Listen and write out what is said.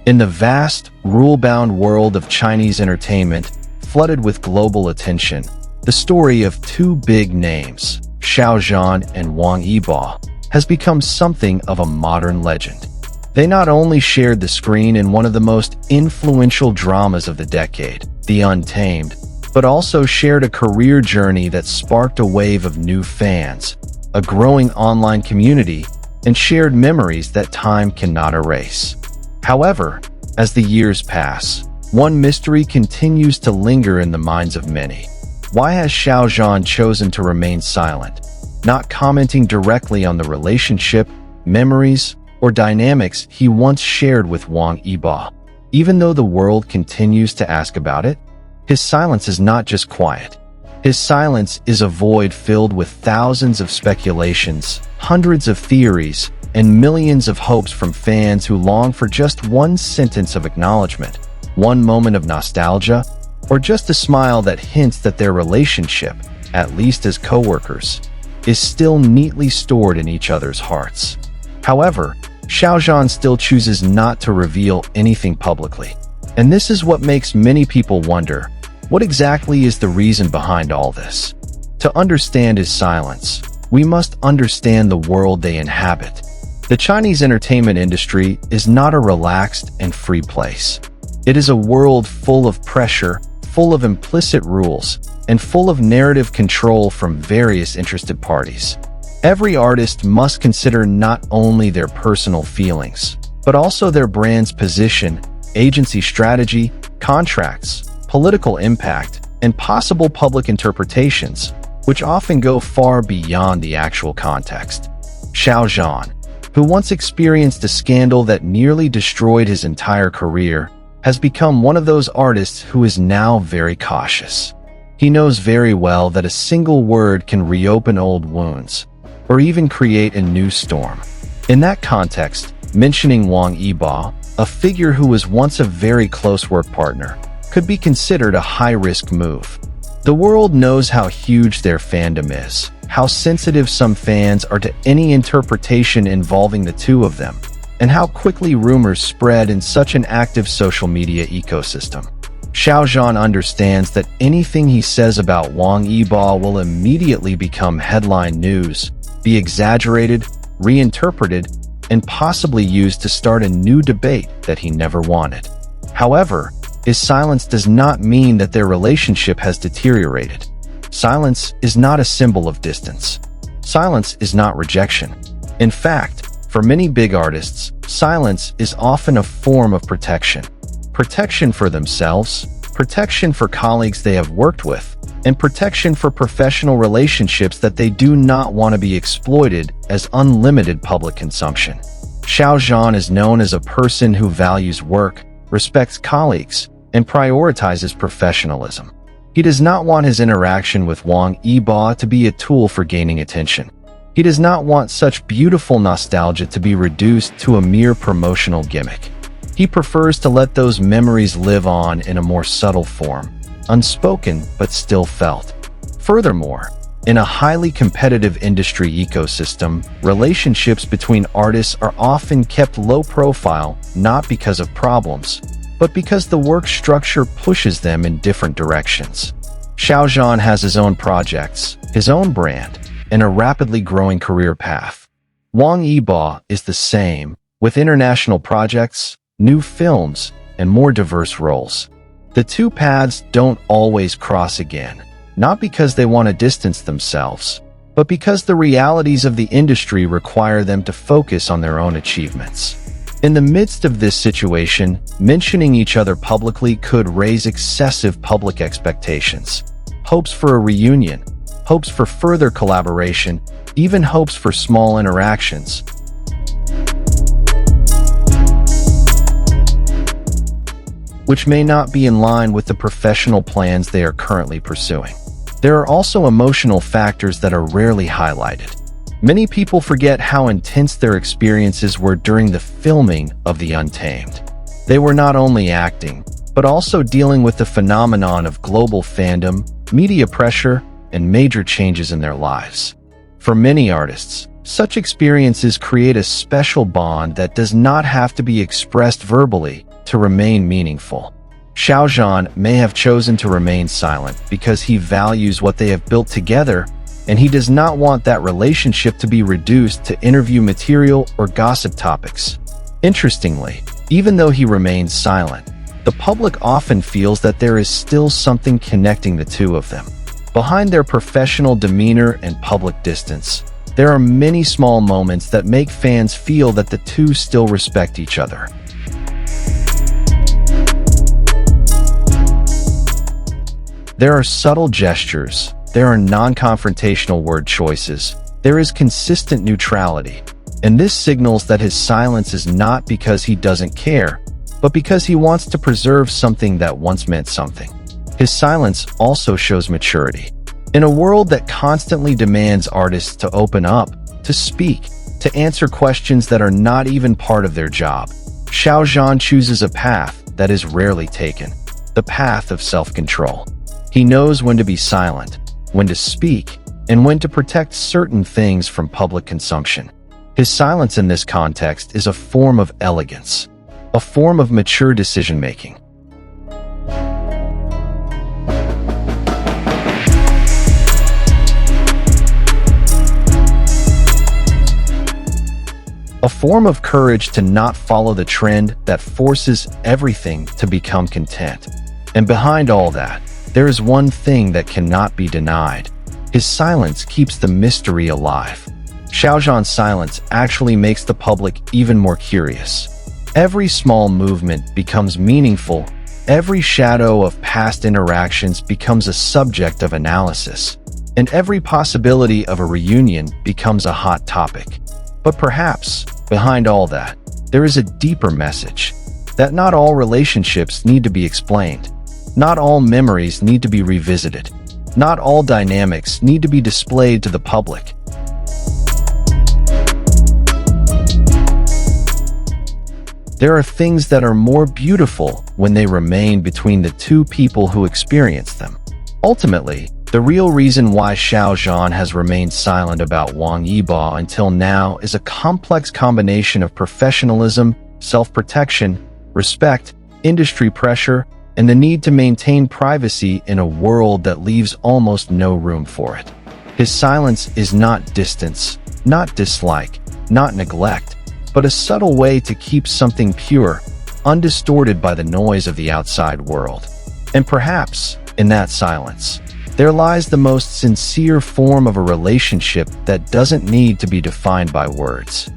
In the vast, rule-bound world of Chinese entertainment, flooded with global attention, the story of two big names, Xiao Zhan and Wang Yibo, has become something of a modern legend. They not only shared the screen in one of the most influential dramas of the decade, The Untamed, but also shared a career journey that sparked a wave of new fans, a growing online community, and shared memories that time cannot erase. However, as the years pass, one mystery continues to linger in the minds of many. Why has Xiao Zhan chosen to remain silent, not commenting directly on the relationship, memories, or dynamics he once shared with Wang Yibo? Even though the world continues to ask about it, his silence is not just quiet. His silence is a void filled with thousands of speculations, hundreds of theories, and millions of hopes from fans who long for just one sentence of acknowledgement, one moment of nostalgia, or just a smile that hints that their relationship, at least as co-workers, is still neatly stored in each other's hearts. However, Xiao Zhan still chooses not to reveal anything publicly. And this is what makes many people wonder, what exactly is the reason behind all this? To understand his silence, we must understand the world they inhabit. The Chinese entertainment industry is not a relaxed and free place. It is a world full of pressure, full of implicit rules, and full of narrative control from various interested parties. Every artist must consider not only their personal feelings, but also their brand's position, agency strategy, contracts, political impact, and possible public interpretations, which often go far beyond the actual context. Xiao Zhan, who once experienced a scandal that nearly destroyed his entire career, has become one of those artists who is now very cautious. He knows very well that a single word can reopen old wounds, or even create a new storm. In that context, mentioning Wang Yibo, a figure who was once a very close work partner, could be considered a high-risk move. The world knows how huge their fandom is, how sensitive some fans are to any interpretation involving the two of them, and how quickly rumors spread in such an active social media ecosystem. Xiao Zhan understands that anything he says about Wang Yibo will immediately become headline news, be exaggerated, reinterpreted, and possibly used to start a new debate that he never wanted. However, his silence does not mean that their relationship has deteriorated. Silence is not a symbol of distance. Silence is not rejection. In fact, for many big artists, silence is often a form of protection. Protection for themselves, protection for colleagues they have worked with, and protection for professional relationships that they do not want to be exploited as unlimited public consumption. Xiao Zhan is known as a person who values work, respects colleagues, and prioritizes professionalism. He does not want his interaction with Wang Yibo to be a tool for gaining attention. He does not want such beautiful nostalgia to be reduced to a mere promotional gimmick. He prefers to let those memories live on in a more subtle form, unspoken but still felt. Furthermore, in a highly competitive industry ecosystem, relationships between artists are often kept low profile not because of problems, but because the work structure pushes them in different directions. Xiao Zhan has his own projects, his own brand, and a rapidly growing career path. Wang Yibo is the same, with international projects, new films, and more diverse roles. The two paths don't always cross again, not because they want to distance themselves, but because the realities of the industry require them to focus on their own achievements. In the midst of this situation, mentioning each other publicly could raise excessive public expectations. Hopes for a reunion, hopes for further collaboration, even hopes for small interactions. Which may not be in line with the professional plans they are currently pursuing. There are also emotional factors that are rarely highlighted. Many people forget how intense their experiences were during the filming of The Untamed. They were not only acting, but also dealing with the phenomenon of global fandom, media pressure, and major changes in their lives. For many artists, such experiences create a special bond that does not have to be expressed verbally, to remain meaningful. Xiao Zhan may have chosen to remain silent because he values what they have built together, and he does not want that relationship to be reduced to interview material or gossip topics. Interestingly, even though he remains silent, the public often feels that there is still something connecting the two of them. Behind their professional demeanor and public distance, there are many small moments that make fans feel that the two still respect each other. There are subtle gestures, there are non-confrontational word choices, there is consistent neutrality, and this signals that his silence is not because he doesn't care, but because he wants to preserve something that once meant something. His silence also shows maturity. In a world that constantly demands artists to open up, to speak, to answer questions that are not even part of their job, Xiao Zhan chooses a path that is rarely taken, the path of self-control. He knows when to be silent, when to speak, and when to protect certain things from public consumption. His silence in this context is a form of elegance, a form of mature decision-making. A form of courage to not follow the trend that forces everything to become content. And behind all that, there is one thing that cannot be denied. His silence keeps the mystery alive. Xiao Zhan's silence actually makes the public even more curious. Every small movement becomes meaningful. Every shadow of past interactions becomes a subject of analysis. And every possibility of a reunion becomes a hot topic. But perhaps, behind all that, there is a deeper message. That not all relationships need to be explained. Not all memories need to be revisited. Not all dynamics need to be displayed to the public. There are things that are more beautiful when they remain between the two people who experience them. Ultimately, the real reason why Xiao Zhan has remained silent about Wang Yibo until now is a complex combination of professionalism, self-protection, respect, industry pressure, and the need to maintain privacy in a world that leaves almost no room for it. His silence is not distance, not dislike, not neglect, but a subtle way to keep something pure, undistorted by the noise of the outside world. And perhaps, in that silence, there lies the most sincere form of a relationship that doesn't need to be defined by words.